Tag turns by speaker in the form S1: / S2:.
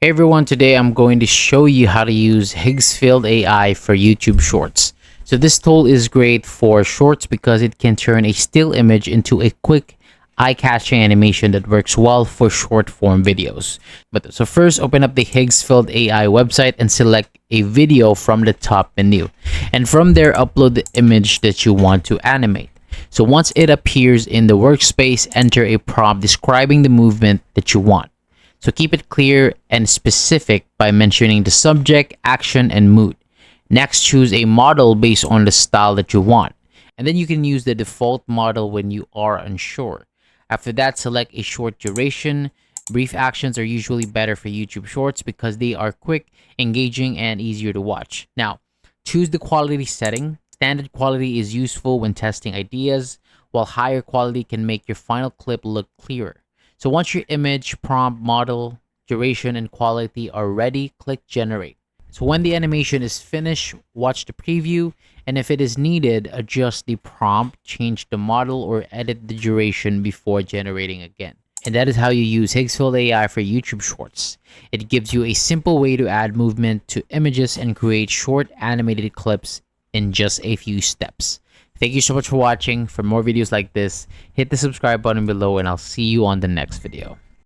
S1: Hey everyone, today I'm going to show you how to use Higgsfield AI for YouTube Shorts. So this tool is great for shorts because it can turn a still image into a quick eye-catching animation that works well for short form videos. So first, open up the Higgsfield AI website and select a video from the top menu. And from there, upload the image that you want to animate. So once it appears in the workspace, enter a prompt describing the movement that you want. So keep it clear and specific by mentioning the subject, action, and mood. Next, choose a model based on the style that you want. And then you can use the default model when you are unsure. After that, select a short duration. Brief actions are usually better for YouTube Shorts because they are quick, engaging, and easier to watch. Now, choose the quality setting. Standard quality is useful when testing ideas, while higher quality can make your final clip look clearer. So once your image, prompt, model, duration, and quality are ready, click generate. So when the animation is finished, watch the preview, and if it is needed, adjust the prompt, change the model, or edit the duration before generating again. And that is how you use Higgsfield AI for YouTube Shorts. It gives you a simple way to add movement to images and create short animated clips in just a few steps. Thank you so much for watching. For more videos like this, hit the subscribe button below and I'll see you on the next video.